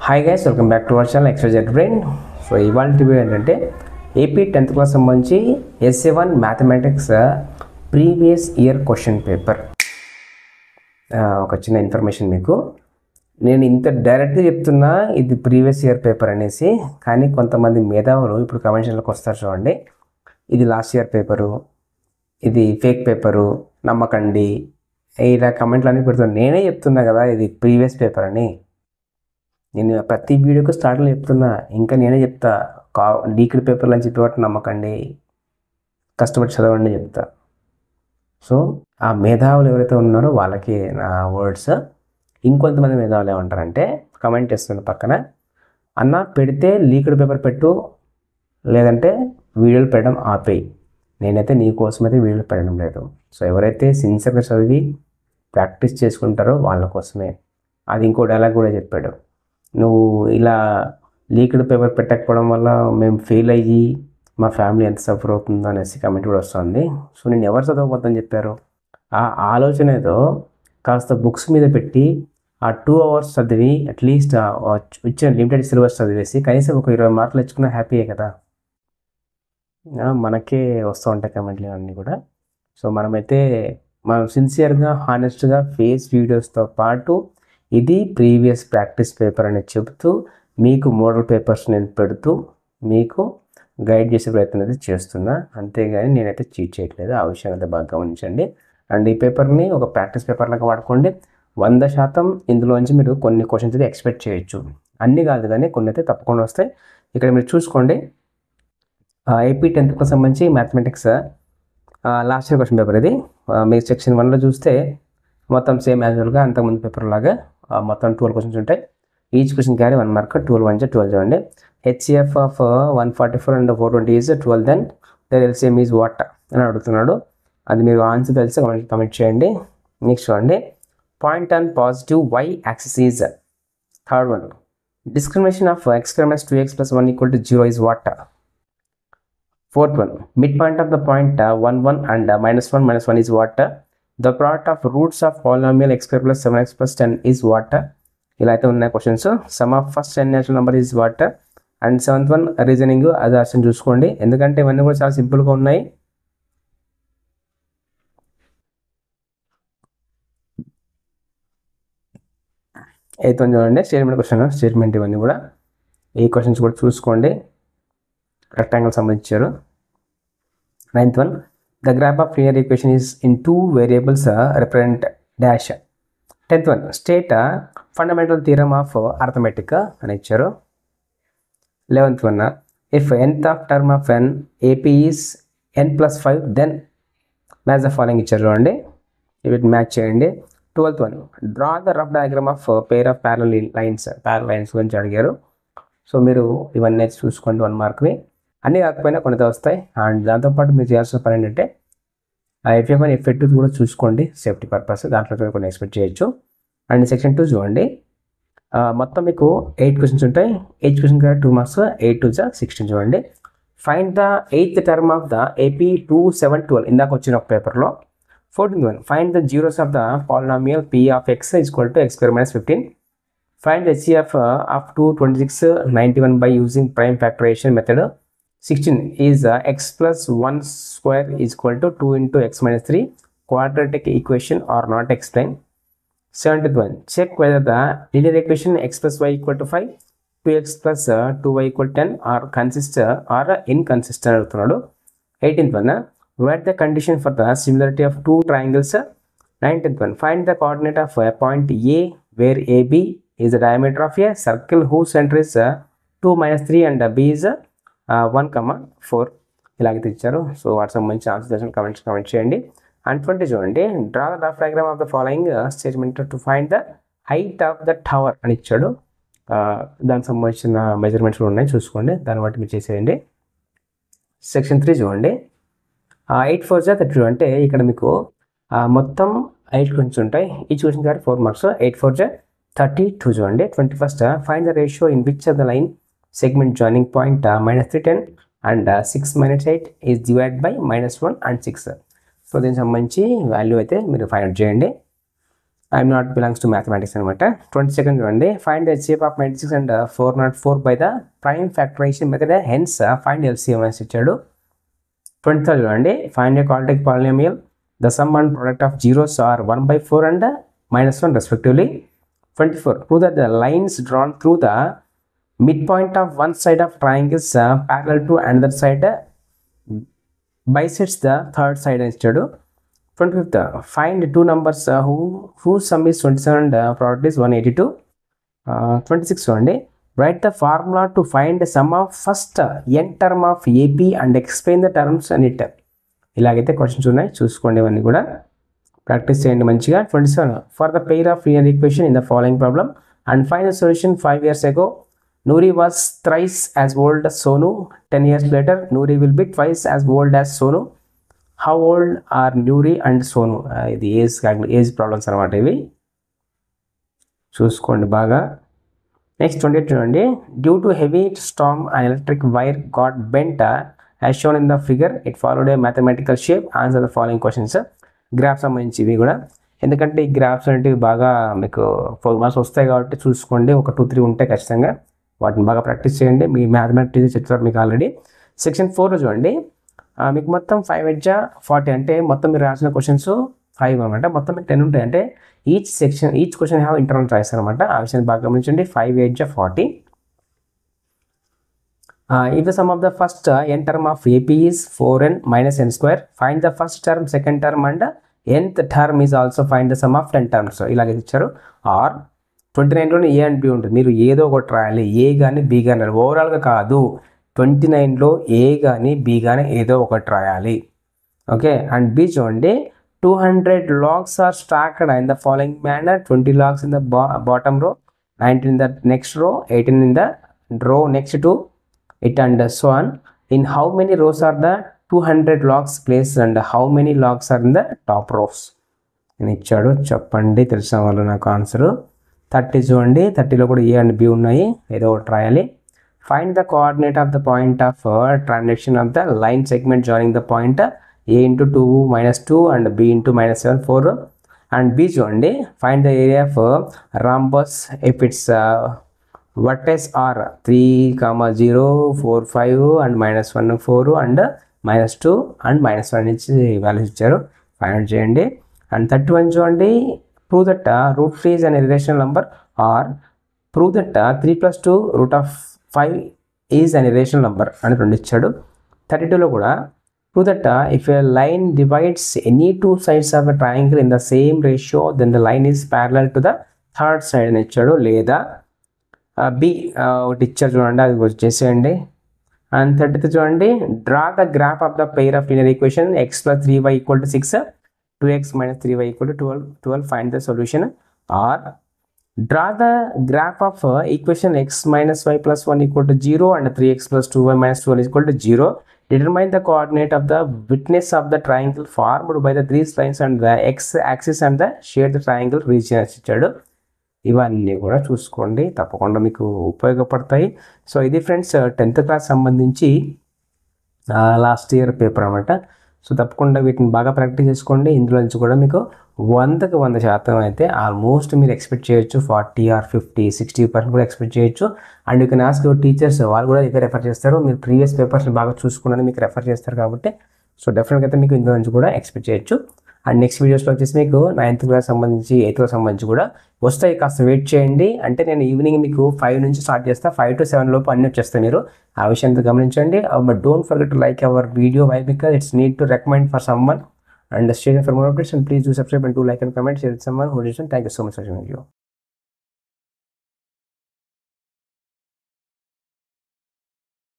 Hi guys, welcome back to our channel XYZ Brain. So ఇవాళ video ఏంటంటే AP 10th class సంబంధించి SA1 mathematics previous year question paper. ఒక చిన్న information మీకు, నేను ఇంత డైరెక్ట్గా చెప్తున్నా ఇది ప్రీవియస్ ఇయర్ పేపర్ అనేసి, కానీ కొంతమంది మేధావులు ఇప్పుడు కమెంట్స్లోకి వస్తారు చూడండి, ఇది లాస్ట్ ఇయర్ పేపరు, ఇది ఫేక్ పేపరు, నమ్మకండి, ఇలా కమెంట్లు అన్నీ పెడుతున్నాను. నేనే చెప్తున్నా కదా ఇది ప్రీవియస్ పేపర్ అని. నేను ప్రతి వీడియోకి స్టార్ట్లో చెప్తున్నా, ఇంకా నేనే చెప్తా లీక్డ్ పేపర్లు అని చెప్పి వాటి నమ్మకండి, కష్టపడి చదవండి చెప్తా. సో ఆ మేధావులు ఎవరైతే ఉన్నారో వాళ్ళకి నా వర్డ్స్. ఇంకొంతమంది మేధావులు ఏమంటారంటే కమెంట్ చేస్తున్న పక్కన, అన్న పెడితే లీక్డ్ పేపర్ పెట్టు, లేదంటే వీడియోలు పెట్టడం ఆపేయి. నేనైతే నీ కోసమైతే వీడియోలు పెట్టడం లేదు. సో ఎవరైతే సిన్సియర్గా చదివి ప్రాక్టీస్ చేసుకుంటారో వాళ్ళ కోసమే. అది ఇంకో డైలాగ్ కూడా చెప్పాడు, నువ్వు ఇలా లీక్డ్ పేపర్ పెట్టకపోవడం వల్ల మేము ఫెయిల్ అయ్యి మా ఫ్యామిలీ ఎంత సఫర్ అవుతుందో అనేసి కమెంట్ కూడా వస్తుంది. సో నేను ఎవరు చదవబోద్దని చెప్పారు? ఆ ఆలోచన ఏదో కాస్త బుక్స్ మీద పెట్టి ఆ 2 hours చదివి అట్లీస్ట్ ఇచ్చిన లిమిటెడ్ సిలబస్ చదివేసి కనీసం ఒక 20 మార్కులు తెచ్చుకున్నా హ్యాపీయే కదా. మనకే వస్తూ ఉంటాయి కమెంట్లు అన్నీ కూడా. సో మనం సిన్సియర్గా హానెస్ట్గా ఫేస్ వీడియోస్తో పాటు ఇది ప్రీవియస్ ప్రాక్టీస్ పేపర్ అని చెబుతూ మీకు మోడల్ పేపర్స్ నేను పెడుతూ మీకు గైడ్ చేసే ప్రయత్నం అయితే చేస్తున్నా. అంతేగాని నేనైతే చీట్ చేయట్లేదు. ఆ విషయాన్ని అయితే బాగా గమనించండి. అండ్ ఈ పేపర్ని ఒక ప్రాక్టీస్ పేపర్ లాగా వాడుకోండి. 100% ఇందులోంచి మీరు కొన్ని క్వశ్చన్స్ అయితే ఎక్స్పెక్ట్ చేయొచ్చు. అన్నీ కాదు కానీ కొన్ని అయితే తప్పకుండా వస్తాయి. ఇక్కడ మీరు చూసుకోండి, ఏపీ 10th క్లాస్ సంబంధించి mathematics last year question paper ఇది. మీరు సెక్షన్ 1లో చూస్తే మొత్తం సేమ్ యాజువల్గా అంతకుముందు పేపర్ లాగా మొత్తం 12 క్వశ్చన్స్ ఉంటాయి. ఈచ్ క్వశ్చన్ క్యారీ 1 mark, 12 1 12 చూడండి. HCF of 144 and 420 is 12, then their LCM is what అని అడుగుతున్నాడు. అది మీరు ఆన్సర్ తెలిసి కమెంట్ చేయండి. నెక్స్ట్ చూడండి, point on positive y axis is. Third one, discrimination of x square minus 2x plus 1 equal to 0 is what? Fourth one, midpoint of the point 1 1 and -1 -1 is what? The product of roots of polynomial x square plus 7x plus 10 is what? ఇలా అయితే ఉన్నాయి questions. Some of first n natural number is what? And 7th one, reasoning అది అర్థం చూసుకోండి, ఎందుకంటే ఇవన్నీ కూడా చాలా సింపుల్గా ఉన్నాయి. ఎయిత్ వన్ చూడండి, స్టేట్మెంట్ ఇవన్నీ కూడా. ఈ క్వశ్చన్స్ కూడా చూసుకోండి, rectangle సంబంధించారు. 9th one, the graph of linear equation is in 2 variables represent dash. 10th one, state fundamental theorem of arithmetic అని ఇచ్చారు. 11th one, if nth of term of n AP is n plus 5 then match the following ఇచ్చారు చూడండి, ఇవి match చేయండి. 12th one, draw the rough diagram of pair of parallel lines గురించి అడిగారు. So మీరు ఇవన్నీ అయితే చూసుకోండి, 1 markవి. అన్నీ కాకపోయినా కొన్ని వస్తాయి. అండ్ దాంతోపాటు మీరు చేయాల్సిన పని ఏంటంటే FF1 FF2 కూడా చూసుకోండి, సేఫ్టీ పర్పస్, దాంట్లో కొన్ని ఎక్స్పెక్ట్ చేయొచ్చు. అండ్ సెక్షన్ 2 చూడండి, మొత్తం మీకు 8 క్వశ్చన్స్ ఉంటాయి. 8 క్వశ్చన్ కదా 2 marks, 8 2 16 చూడండి. Find the 8th term of the AP 2 7 12 ఇందాక వచ్చిన ఒక పేపర్లో. 14th one, find the zeros of the polynomial P of x equal to x square minus 15. Find the HCF of 226 91 by using prime factorization method. 16 is x plus 1 square is equal to 2 into x minus 3 quadratic equation or not, explain. 7th one, check whether the linear equation x plus y equal to 5, 2x plus 2y equal to 10 are consistent or inconsistent అడుగుతున్నాడు. 18th one, write the condition for the similarity of 2 triangles. 19th one, find the coordinate of a point A where AB is the diameter of a circle whose center is 2 minus 3 and B is 1, 4 ఇలాగైతే ఇచ్చారు. So వాటి సంబంధించి answer comment చేయండి. And 20 చూడండి, draw the rough diagram of the following statement to find the height of the tower అని ఇచ్చాడు. దానికి సంబంధించిన మెజర్మెంట్స్ కూడా ఉన్నాయి, చూసుకోండి, దాన్ని బట్టి మీరు చేసేయండి. సెక్షన్ 3 చూడండి, 8 4 32 అంటే ఇక్కడ మీకు మొత్తం 8 క్వశ్చన్స్ ఉంటాయి. ఈ క్వశ్చన్ గారు 4 marks, 8 4 32 చూడండి. 21st, find the ratio in which of the line segment joining point -3 10 and 6 - 8 is divided by -1 and 6. So దీనికి సంబంధించి వాల్యూ అయితే మీరు ఫైండ్ అవుట్ చేయండి. I'm not belongs to mathematics అనమాట. 22nd చూడండి, find the HCF of 96 and 404 by the prime factorisation method, hence find LCM అని ఇచ్చాడు. 23rd చూడండి, find a quadratic polynomial, the sum and product of zeros are 1/4 and -1 respectively. 24, prove that the lines drawn through the midpoint of one side of triangle is parallel to another side, bisects the third side అని ఇచ్చాడు. 25th, find two numbers whose sum is 27 and product is 182. 26 చూడండి, write the formula to find the sum of first n term of AP and explain the terms in it. ఇలాగైతే questions ఉన్నాయి, చూసుకోండి ఇవన్నీ కూడా practice చేయండి మంచిగా. 27, for the pair of linear equation in the following problem and find the solution. 5 years ago Noori was thrice as old as Sonu. 10 years later Noori will be twice as old as Sonu. How old are Noori and Sonu? ఇది age problems అనమాట, ఇవి చూసుకోండి బాగా. Next 28 చూడండి, due to heavy Storm an electric wire got bent as shown in the figure. It followed a mathematical shape. Answer the following questions. Graph సంబంధించి ఇవి కూడా, ఎందుకంటే ఈ గ్రాఫ్స్ అనేవి బాగా మీకు 4 మార్క్స్ వస్తాయి కాబట్టి చూసుకోండి. ఒక 2-3 ఉంటాయి ఖచ్చితంగా, వాటిని బాగా ప్రాక్టీస్ చేయండి. మీ మ్యాథమెటిక్స్ చెప్తారు మీకు ఆల్రెడీ. సెక్షన్ 4 చూడండి, మీకు మొత్తం 5 8 40 అంటే మొత్తం మీరు రాసిన క్వశ్చన్స్ 5 అనమాట. మొత్తం 10 ఉంటాయి, అంటే each question have internal choice అనమాట. ఆ విషయాన్ని బాగా గమనించండి. 5 8 40. If the sum of the first n term of AP is 4n minus n square, find the first term, second term and nth term is also find the sum of 10 terms. ఇలాగే ఇచ్చారు. Are 29లోనే A and B ఉంటుంది, మీరు ఏదో ఒకటి రాయాలి. ఏ కానీ B కానీ రాయాలి, ఓవరాల్గా కాదు. 29లో ఏ కానీ బి కానీ ఏదో ఒకటి రాయాలి. ఓకే, అండ్ బి చూడండి, 200 logs are stacked in the following manner. 20 logs in the bottom row, 19 in the next row, 18 in the row next to it and so on. In how many rows are the 200 logs placed and how many logs are in the top rows అని ఇచ్చాడు. చెప్పండి తెలిసిన వాళ్ళు నాకు answer. 30 చూడండి, 30లో కూడా ఏ and B ఉన్నాయి, ఏదో ఒకటి రాయాలి. Find the coordinate of the point of transaction of the line segment joining the point a into 2 minus 2 and b into minus 7 4. And b చూడండి, find the area of rhombus if its vertex are 3, 0, 4, 5 and -1 4 and -2 and -1 ఇచ్చి values ఇచ్చారు. Find చేయండి. And 31 చూడండి, prove that root 3 is an irrational number or prove that 3 + 2 √5 is an irrational number అని రెండు ఇచ్చాడు. 32లో కూడా prove that if a line divides any two sides of a triangle in the same ratio then the line is parallel to the third side అని ఇచ్చాడు. లేదా B ఒకటి ఇచ్చారు చూడండి, అది వచ్చేసేయండి. అండ్ 33 చూడండి, draw the graph of the pair of linear equation x + 3y = 6, 2x - 3y = 12. Find the solution. Or draw the graph of equation x - y + 1 = 0 and 3x + 2y - 12 = 0. Determine the coordinate of the witness of the triangle formed by the three lines and the x-axis and the shared triangle region ఇచ్చాడు. ఇవన్నీ కూడా చూసుకోండి, తప్పకుండా మీకు ఉపయోగపడతాయి. So ఇది friends 10th class సంబంధించి last year paper అనమాట. సో తప్పకుండా వీటిని బాగా ప్రాక్టీస్ చేసుకోండి. ఇందులో నుంచి కూడా మీకు 100కి 100% అయితే ఆల్మోస్ట్ మీరు ఎక్స్పెక్ట్ చేయొచ్చు. 40 or 50, 60% కూడా ఎక్స్పెక్ట్ చేయొచ్చు. And you can ask your teachers, వాళ్ళు కూడా ఇవే రెఫర్ చేస్తారు. మీరు ప్రీవియస్ పేపర్స్ని బాగా చూసుకున్నది మీకు రెఫర్ చేస్తారు కాబట్టి సో డెఫినెట్గా అయితే మీకు ఇందులో నుంచి కూడా ఎక్స్పెక్ట్ చేయొచ్చు. అండ్ నెక్స్ట్ వీడియోస్లో వచ్చేసి మీకు 9th క్లాస్ సంబంధించి 8th క్లాస్ సంబంధించి కూడా వస్తాయి. కాస్త వెయిట్ చేయండి. అంటే నేను ఈవినింగ్ మీకు 5 నుంచి స్టార్ట్ చేస్తాను. 5 to 7 లోపు అన్నీ వచ్చేస్తాయి. మీరు ఆ విషయాన్ని గమనించండి. But don't forget to like our video. Why? Because it's need to recommend for someone and share for more updates, and please do subscribe and do like and comment, share with someone who listen. Thank you so much for watching the video.